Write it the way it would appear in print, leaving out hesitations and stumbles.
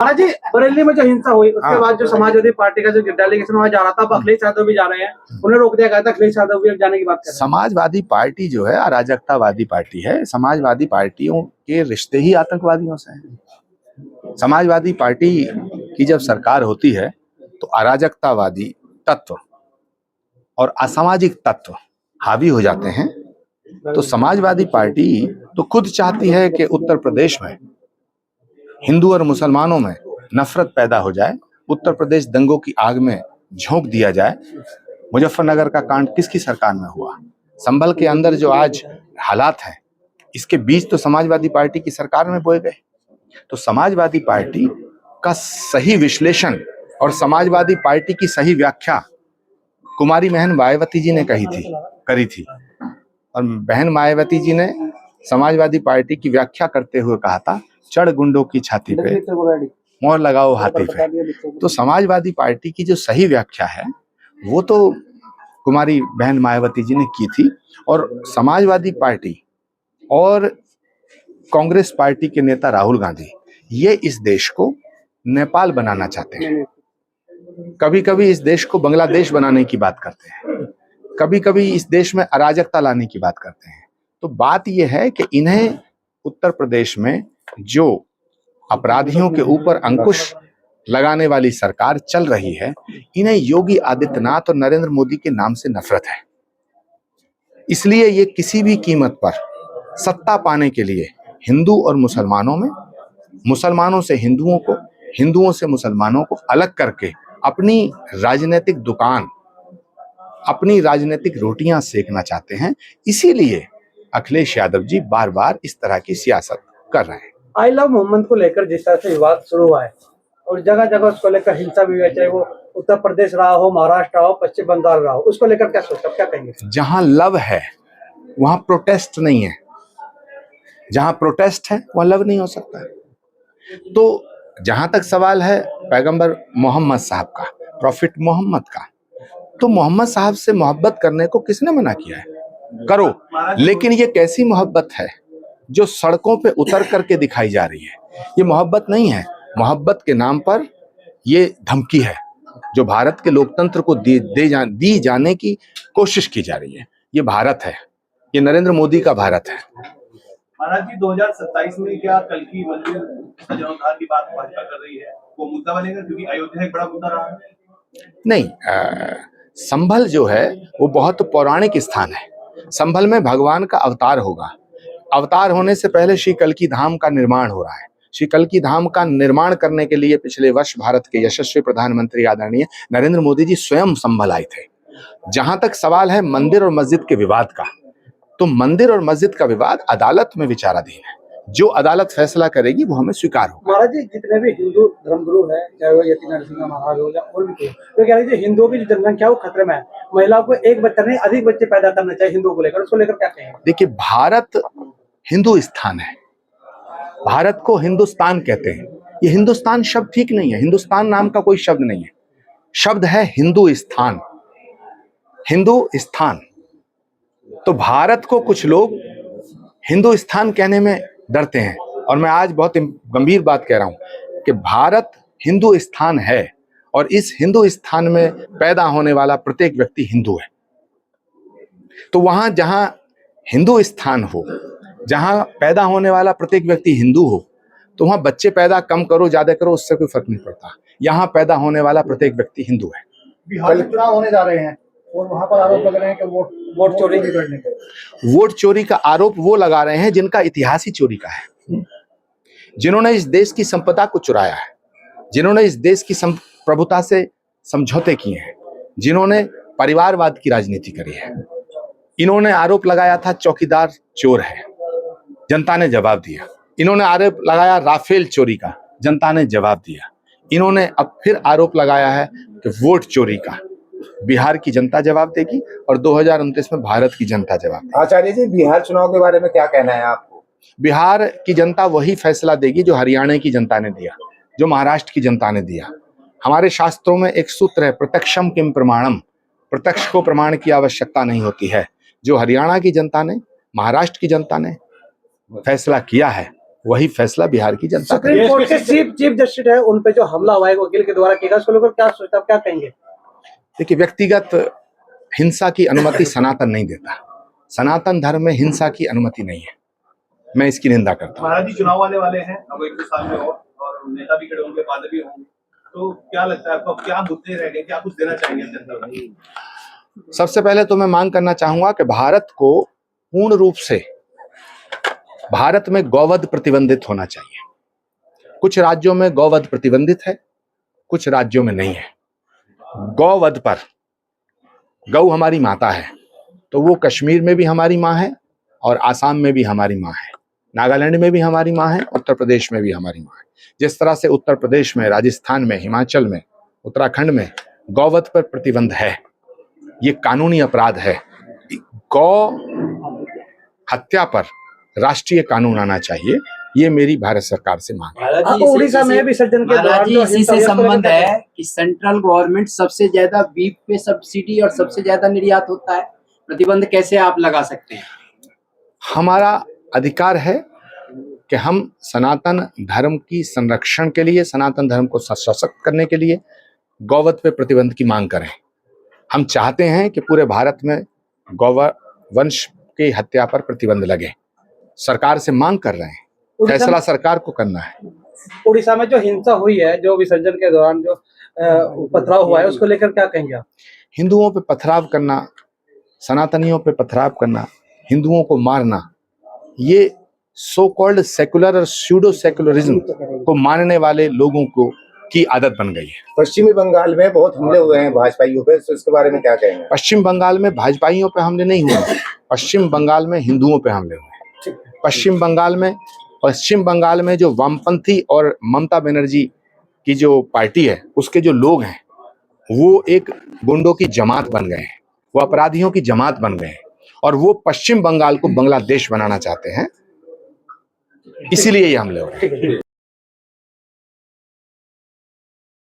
महाराज जी, बरेली में जो हिंसा हुई उसके बाद जो समाजवादी पार्टी का जो डेलीगेशन वहां जा रहा था, अब अखिलेश यादव भी जा रहे हैं, उन्हें रोक दिया गया था। अखिलेश यादव भी अब जाने की बात कर रहे हैं। समाजवादी पार्टी जो है अराजकतावादी पार्टी है। समाजवादी पार्टियों के रिश्ते ही आतंकवादियों से हैं। समाजवादी पार्टी की जब सरकार होती है तो अराजकतावादी तत्व और असामाजिक तत्व हावी हो जाते हैं। तो समाजवादी पार्टी तो खुद चाहती है कि उत्तर प्रदेश में हिंदू और मुसलमानों में नफरत पैदा हो जाए, उत्तर प्रदेश दंगों की आग में झोंक दिया जाए। मुजफ्फरनगर का कांड किसकी सरकार में हुआ? संभल के अंदर जो आज हालात हैं, इसके बीच तो समाजवादी पार्टी की सरकार में बोए गए। तो समाजवादी पार्टी का सही विश्लेषण और समाजवादी पार्टी की सही व्याख्या कुमारी बहन मायावती जी ने करी थी। और बहन मायावती जी ने समाजवादी पार्टी की व्याख्या करते हुए कहा था, चढ़ गुंडों की छाती पे मोहर लगाओ हाथी पे। तो समाजवादी पार्टी की जो सही व्याख्या है वो तो कुमारी बहन मायावती जी ने की थी। और समाजवादी पार्टी और कांग्रेस पार्टी के नेता राहुल गांधी ये इस देश को नेपाल बनाना चाहते हैं। कभी कभी इस देश को बांग्लादेश बनाने की बात करते हैं, कभी कभी इस देश में अराजकता लाने की बात करते हैं। तो बात यह है कि इन्हें उत्तर प्रदेश में जो अपराधियों के ऊपर अंकुश लगाने वाली सरकार चल रही है, इन्हें योगी आदित्यनाथ और नरेंद्र मोदी के नाम से नफरत है। इसलिए ये किसी भी कीमत पर सत्ता पाने के लिए हिंदू और मुसलमानों में, मुसलमानों से हिंदुओं को, हिंदुओं से मुसलमानों को अलग करके अपनी राजनीतिक दुकान, अपनी राजनीतिक रोटियां सेकना चाहते हैं। इसीलिए अखिलेश यादव जी बार बार इस तरह की सियासत कर रहे हैं। आई लव मोहम्मद को लेकर जिस तरह से विवाद शुरू हुआ है और जगह जगह उसको लेकर हिंसा भी हुई है, चाहे वो उत्तर प्रदेश रहा हो, महाराष्ट्र रहा हो, पश्चिम बंगाल रहा हो, उसको लेकर क्या सोचते, क्या कहेंगे? जहां लव है वहां प्रोटेस्ट नहीं है, जहां प्रोटेस्ट है वहां लव नहीं हो सकता। तो जहां तक सवाल है पैगंबर मोहम्मद साहब का, प्रॉफिट मोहम्मद का, तो मोहम्मद साहब से मोहब्बत करने को किसने मना किया है? करो, लेकिन ये कैसी मोहब्बत है जो सड़कों पे उतर करके दिखाई जा रही है? ये मोहब्बत नहीं है। मोहब्बत के नाम पर ये धमकी है जो भारत के लोकतंत्र को दी जाने की कोशिश की जा रही है। ये भारत है, ये नरेंद्र मोदी का भारत है। महाराज जी, 2027 में क्या कल्कि मंदिर जीर्णोद्धार की बात भाजपा कर रही है, वो मुद्दा बनेगा? क्योंकि अयोध्या एक बड़ा मुद्दा रहा है। नहीं, संभल जो है वो बहुत पौराणिक स्थान है। संभल में भगवान का अवतार होगा। अवतार होने से पहले श्री कल्कि धाम का निर्माण हो रहा है। श्री कल्कि धाम का निर्माण करने के लिए पिछले वर्ष भारत के यशस्वी प्रधानमंत्री आदरणीय नरेंद्र मोदी जी स्वयं संभल आए थे। जहां तक सवाल है मंदिर और मस्जिद के विवाद का, तो मंदिर और मस्जिद का विवाद अदालत में विचाराधीन है। जो अदालत फैसला करेगी वो हमें स्वीकार होगा। महाराज जी, जितने भी हिंदू धर्मगुरु हैं, चाहे वो यति नरसिंह महाराज हो या और भी कोई, तो कह रहे हैं हिंदुओं की जो जनसंख्या वो खतरे में है, महिलाओं को एक बच्चा नहीं अधिक बच्चे पैदा करना चाहिए हिंदुओं को लेकर, उसको लेकर क्या कहेंगे? देखिए, भारत हिंदू स्थान है, भारत को हिंदुस्तान कहते हैं। ये हिंदुस्तान शब्द ठीक नहीं है, हिंदुस्तान नाम का कोई शब्द नहीं है। शब्द है हिंदू स्थान, हिंदू स्थान। तो भारत को कुछ लोग हिंदुस्तान कहने में डरते हैं, और मैं आज बहुत गंभीर बात कह रहा हूं कि भारत हिंदू स्थान है और इस हिंदू स्थान में पैदा होने वाला प्रत्येक व्यक्ति हिंदू है। तो वहां जहां हिंदू स्थान हो, जहां पैदा होने वाला प्रत्येक व्यक्ति हिंदू हो, तो वहां बच्चे पैदा कम करो ज्यादा करो उससे कोई फर्क नहीं पड़ता। यहां पैदा होने वाला प्रत्येक व्यक्ति हिंदू है। बिहार में चुनाव होने जा रहे हैं और वहां पर आरोप लग रहे हैं कि वोट चोरी करने का। वोट चोरी का आरोप वो लगा रहे हैं जिनका इतिहास ही चोरी का है, जिन्होंने इस देश की संपदा को चुराया है, जिन्होंने इस देश की प्रभुता से समझौते किए हैं, जिन्होंने परिवारवाद की राजनीति करी है। इन्होंने आरोप लगाया था चौकीदार चोर है, जनता ने जवाब दिया। इन्होंने आरोप लगाया राफेल चोरी का, जनता ने जवाब दिया। इन्होंने अब फिर आरोप लगाया है कि वोट चोरी का। बिहार की जनता जवाब देगी और 2029 में भारत की जनता जवाब देगी। आचार्य जी, बिहार चुनाव के बारे में क्या कहना है आपको? बिहार की जनता वही फैसला देगी जो हरियाणा की जनता ने दिया, जो महाराष्ट्र की जनता ने दिया। हमारे शास्त्रों में एक सूत्र है, प्रत्यक्षम किम प्रमाणम। प्रत्यक्ष को प्रमाण की आवश्यकता नहीं होती है। जो हरियाणा की जनता ने, महाराष्ट्र की जनता ने फैसला किया है वही फैसला बिहार की जनता करेगी। सुप्रीम कोर्ट के चीफ जस्टिस है, उन पे जो हमला हुआ है वकील के द्वारा किया गया, उसको लेकर क्या सोचता, आप क्या कहेंगे? देखिए, व्यक्तिगत हिंसा की अनुमति सनातन नहीं देता। सनातन धर्म में हिंसा की अनुमति नहीं है, मैं इसकी निंदा करता हूँ। महाराज जी चुनाव आने वाले हैं अब 1-2 साल में और नेता भी खड़े होंगे, वादे भी होंगे, तो क्या लगता है आपको क्या मुद्दे रह गए, क्या कुछ देना चाहेंगे जनता को? सबसे पहले तो मैं मांग करना चाहूंगा कि भारत को पूर्ण रूप से भारत में गौवध प्रतिबंधित होना चाहिए। कुछ राज्यों में गौवध प्रतिबंधित है, कुछ राज्यों में नहीं है। गौवध पर, गौ हमारी माता है, तो वो कश्मीर में भी हमारी माँ है और आसाम में भी हमारी माँ है, नागालैंड में भी हमारी माँ है, उत्तर प्रदेश में भी हमारी माँ है। जिस तरह से उत्तर प्रदेश में, राजस्थान में, हिमाचल में, उत्तराखंड में गौवध पर प्रतिबंध है, ये कानूनी अपराध है। गौ हत्या पर राष्ट्रीय कानून आना चाहिए, ये मेरी भारत सरकार से मांग है। आपको उड़ीसा में विसर्जन के दौरान जो इसी हिंसा से हुई, उसको संबंध लेकर क्या है कि सेंट्रल गवर्नमेंट सबसे ज्यादा बीफ पे सब्सिडी और सबसे ज्यादा निर्यात होता है, प्रतिबंध कैसे आप लगा सकते हैं? हमारा अधिकार है कि हम सनातन धर्म की संरक्षण के लिए, सनातन धर्म को सशक्त करने के लिए गौवध पे प्रतिबंध की मांग करें। हम चाहते हैं कि पूरे भारत में गौवंश की हत्या पर प्रतिबंध लगे। सरकार से मांग कर रहे हैं, फैसला सरकार को करना है। उड़ीसा में जो हिंसा हुई है, जो विसर्जन के दौरान जो पथराव हुआ है, उसको लेकर क्या कहेंगे आप? हिंदुओं पे पथराव करना, सनातनियों पे पथराव करना, हिंदुओं को मारना, ये सो कॉल्ड सेकुलर और स्यूडो सेकुलरिज्म को मानने वाले लोगों को की आदत बन गई है। पश्चिमी बंगाल में बहुत हमले हुए हैं भाजपाइयों पे, तो इसके बारे में क्या कहेंगे? पश्चिम बंगाल में भाजपाइयों पे हमले नहीं हुए, पश्चिम बंगाल में हिंदुओं पे हमले हुए। पश्चिम बंगाल में जो वामपंथी और ममता बनर्जी की जो पार्टी है, उसके जो लोग हैं, वो एक गुंडों की जमात बन गए हैं, वो अपराधियों की जमात बन गए हैं, और वो पश्चिम बंगाल को बांग्लादेश बनाना चाहते हैं, इसीलिए ये हमले हो रहे हैं।